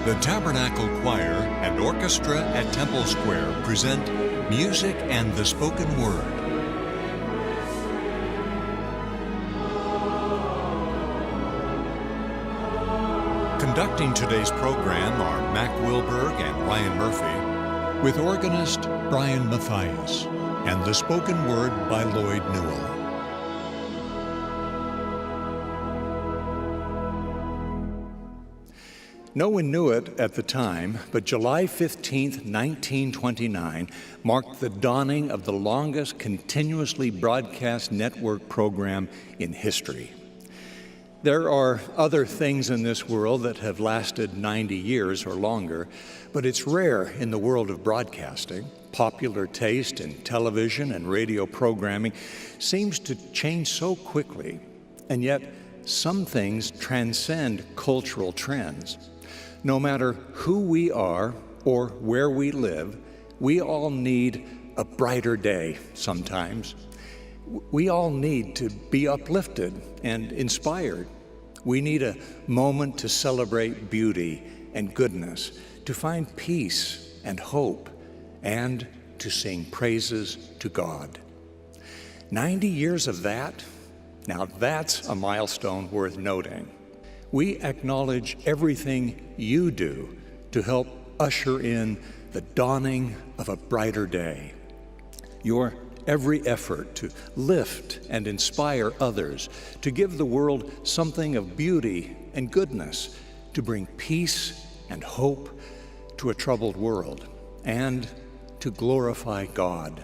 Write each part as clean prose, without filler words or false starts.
The Tabernacle Choir and Orchestra at Temple Square present Music and the Spoken Word. Conducting today's program are Mac Wilberg and Ryan Murphy, with organist Brian Mathias, and the spoken word by Lloyd Newell. No one knew it at the time, but July 15, 1929 marked the dawning of the longest continuously broadcast network program in history. There are other things in this world that have lasted 90 years or longer, but it's rare in the world of broadcasting. Popular taste in television and radio programming seems to change so quickly, and yet some things transcend cultural trends. No matter who we are or where we live, we all need a brighter day sometimes. We all need to be uplifted and inspired. We need a moment to celebrate beauty and goodness, to find peace and hope, and to sing praises to God. 90 years of that? Now that's a milestone worth noting. We acknowledge everything you do to help usher in the dawning of a brighter day. Your every effort to lift and inspire others, to give the world something of beauty and goodness, to bring peace and hope to a troubled world, and to glorify God.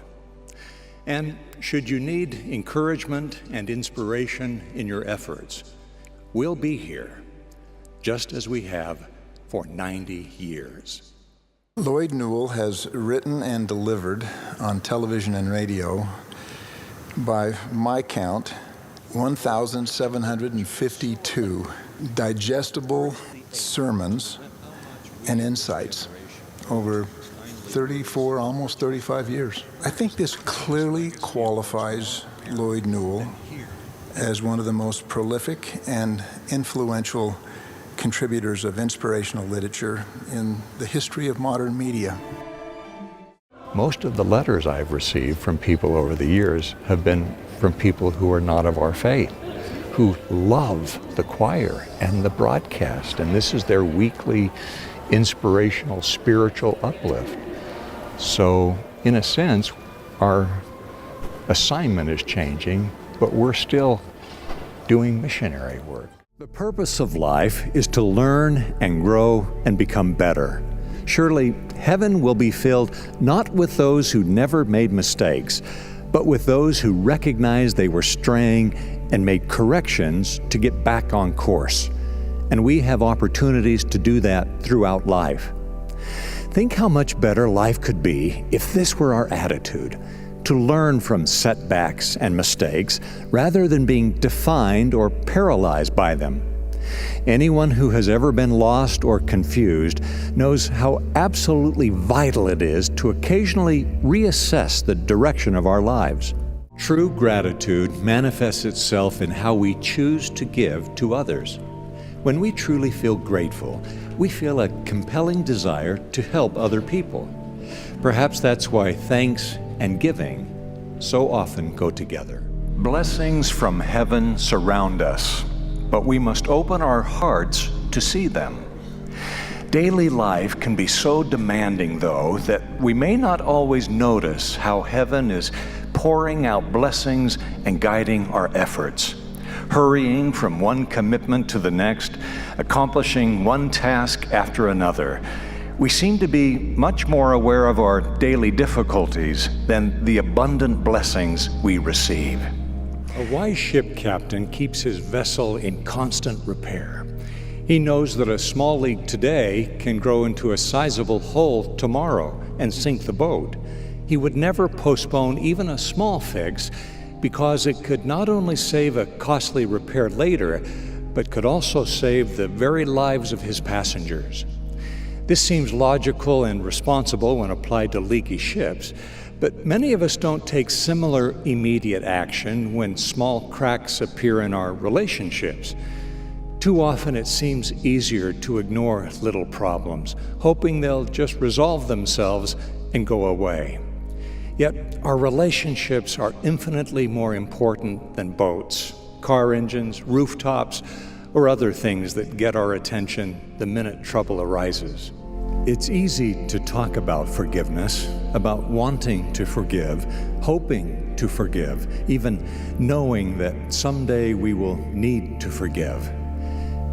And should you need encouragement and inspiration in your efforts, we'll be here, just as we have for 90 years. Lloyd Newell has written and delivered on television and radio, by my count, 1,752 digestible sermons and insights over 34, almost 35 years. I think this clearly qualifies Lloyd Newell as one of the most prolific and influential contributors of inspirational literature in the history of modern media. Most of the letters I've received from people over the years have been from people who are not of our faith, who love the choir and the broadcast, and this is their weekly inspirational spiritual uplift. So, in a sense, our assignment is changing, but we're still doing missionary work. The purpose of life is to learn and grow and become better. Surely heaven will be filled not with those who never made mistakes, but with those who recognized they were straying and made corrections to get back on course. And we have opportunities to do that throughout life. Think how much better life could be if this were our attitude, to learn from setbacks and mistakes rather than being defined or paralyzed by them. Anyone who has ever been lost or confused knows how absolutely vital it is to occasionally reassess the direction of our lives. True gratitude manifests itself in how we choose to give to others. When we truly feel grateful, we feel a compelling desire to help other people. Perhaps that's why thanks and giving so often go together. Blessings from heaven surround us, but we must open our hearts to see them. Daily life can be so demanding, though, that we may not always notice how heaven is pouring out blessings and guiding our efforts, hurrying from one commitment to the next, accomplishing one task after another. We seem to be much more aware of our daily difficulties than the abundant blessings we receive. A wise ship captain keeps his vessel in constant repair. He knows that a small leak today can grow into a sizable hole tomorrow and sink the boat. He would never postpone even a small fix because it could not only save a costly repair later, but could also save the very lives of his passengers. This seems logical and responsible when applied to leaky ships, but many of us don't take similar immediate action when small cracks appear in our relationships. Too often it seems easier to ignore little problems, hoping they'll just resolve themselves and go away. Yet our relationships are infinitely more important than boats, car engines, rooftops, or other things that get our attention the minute trouble arises. It's easy to talk about forgiveness, about wanting to forgive, hoping to forgive, even knowing that someday we will need to forgive.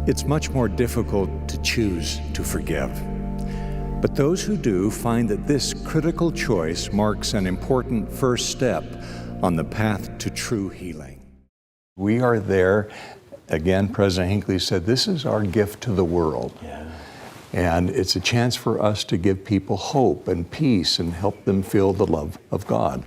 It's much more difficult to choose to forgive. But those who do find that this critical choice marks an important first step on the path to true healing. We are there. Again, President Hinckley said, this is our gift to the world. Yeah. And it's a chance for us to give people hope and peace and help them feel the love of God.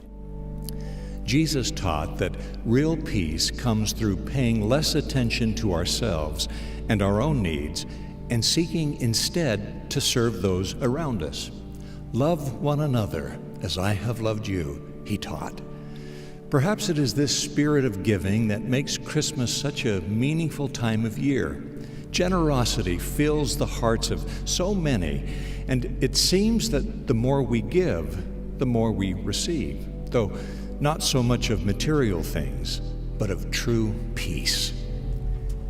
Jesus taught that real peace comes through paying less attention to ourselves and our own needs and seeking instead to serve those around us. Love one another as I have loved you, he taught. Perhaps it is this spirit of giving that makes Christmas such a meaningful time of year. Generosity fills the hearts of so many, and it seems that the more we give, the more we receive, though not so much of material things, but of true peace.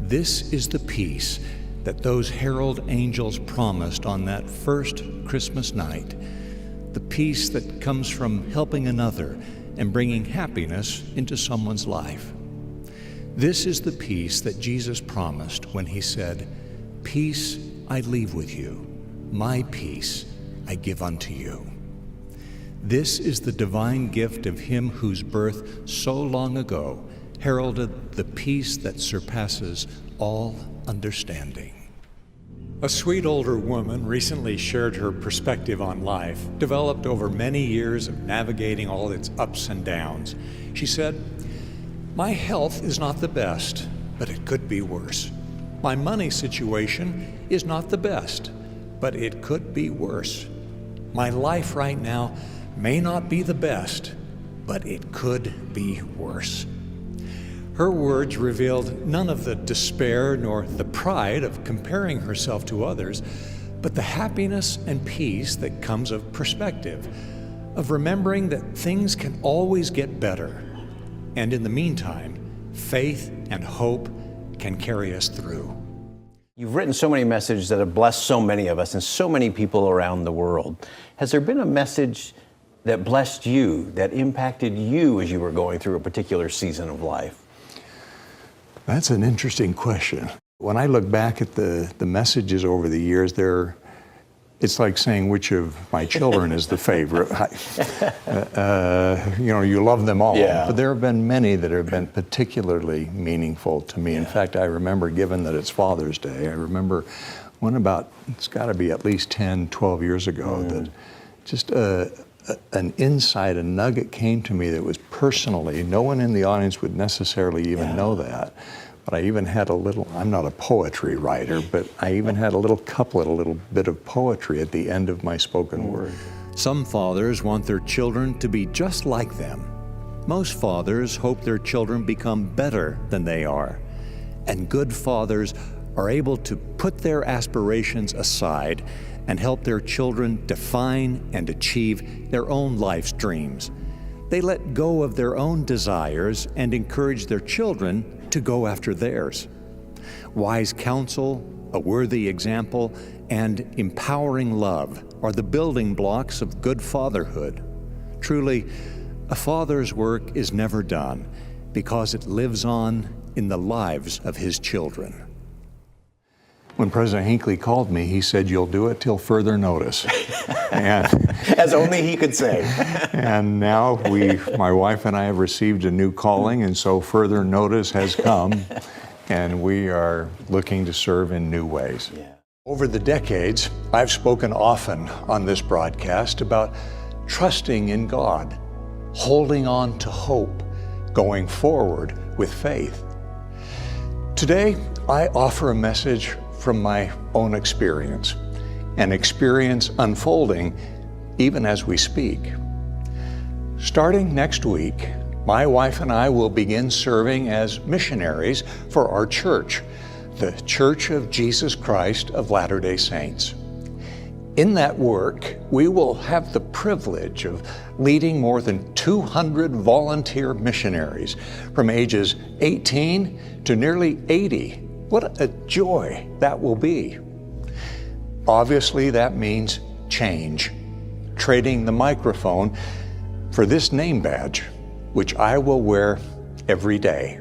This is the peace that those herald angels promised on that first Christmas night, the peace that comes from helping another and bringing happiness into someone's life. This is the peace that Jesus promised when he said, "Peace I leave with you, my peace I give unto you." This is the divine gift of him whose birth so long ago heralded the peace that surpasses all understanding. A sweet older woman recently shared her perspective on life, developed over many years of navigating all its ups and downs. She said, "My health is not the best, but it could be worse. My money situation is not the best, but it could be worse. My life right now may not be the best, but it could be worse." Her words revealed none of the despair nor the pride of comparing herself to others, but the happiness and peace that comes of perspective, of remembering that things can always get better. And in the meantime, faith and hope can carry us through. You've written so many messages that have blessed so many of us and so many people around the world. Has there been a message that blessed you, that impacted you as you were going through a particular season of life? That's an interesting question. When I look back at the messages over the years, it's like saying which of my children is the favorite. You love them all, yeah. But there have been many that have been particularly meaningful to me. In fact, I remember, given that it's Father's Day, I remember it's got to be at least 10, 12 years ago, that just an insight, a nugget came to me that was personally, no one in the audience would necessarily even know that, but I even had I'm not a poetry writer, but I even had a little couplet, a little bit of poetry at the end of my spoken word. Some fathers want their children to be just like them. Most fathers hope their children become better than they are. And good fathers are able to put their aspirations aside and help their children define and achieve their own life's dreams. They let go of their own desires and encourage their children to go after theirs. Wise counsel, a worthy example, and empowering love are the building blocks of good fatherhood. Truly, a father's work is never done because it lives on in the lives of his children. When President Hinckley called me, he said, "You'll do it till further notice." And As only he could say. And now my wife and I have received a new calling, and so further notice has come, and we are looking to serve in new ways. Yeah. Over the decades, I've spoken often on this broadcast about trusting in God, holding on to hope, going forward with faith. Today, I offer a message from my own experience, an experience unfolding even as we speak. Starting next week, my wife and I will begin serving as missionaries for our church, the Church of Jesus Christ of Latter-day Saints. In that work, we will have the privilege of leading more than 200 volunteer missionaries from ages 18 to nearly 80. What a joy that will be. Obviously, that means change, trading the microphone for this name badge, which I will wear every day.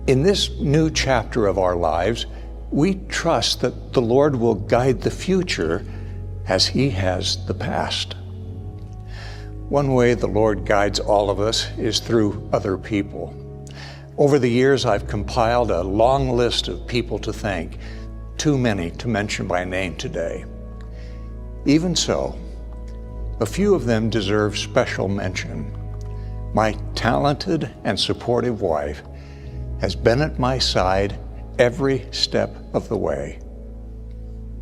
In this new chapter of our lives, we trust that the Lord will guide the future as He has the past. One way the Lord guides all of us is through other people. Over the years, I've compiled a long list of people to thank, too many to mention by name today. Even so, a few of them deserve special mention. My talented and supportive wife has been at my side every step of the way.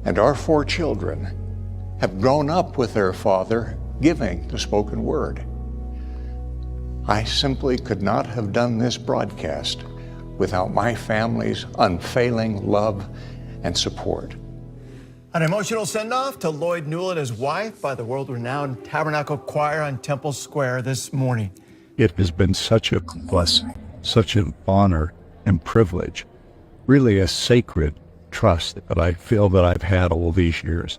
And our 4 children have grown up with their father giving the spoken word. I simply could not have done this broadcast without my family's unfailing love and support. An emotional send-off to Lloyd Newell and his wife by the world-renowned Tabernacle Choir on Temple Square this morning. It has been such a blessing, such an honor and privilege, really a sacred trust that I feel that I've had all these years.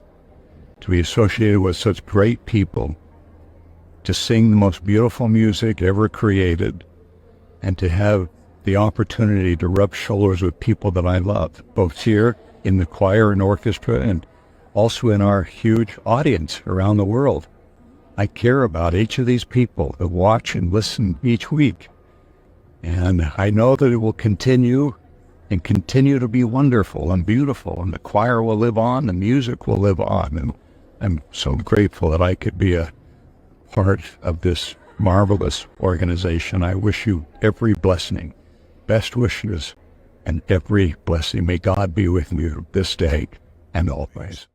To be associated with such great people, to sing the most beautiful music ever created, and to have the opportunity to rub shoulders with people that I love, both here in the choir and orchestra and also in our huge audience around the world. I care about each of these people that watch and listen each week. And I know that it will continue and continue to be wonderful and beautiful, and the choir will live on, the music will live on. And I'm so grateful that I could be a part of this marvelous organization. I wish you every blessing, best wishes, and every blessing. May God be with you this day and always.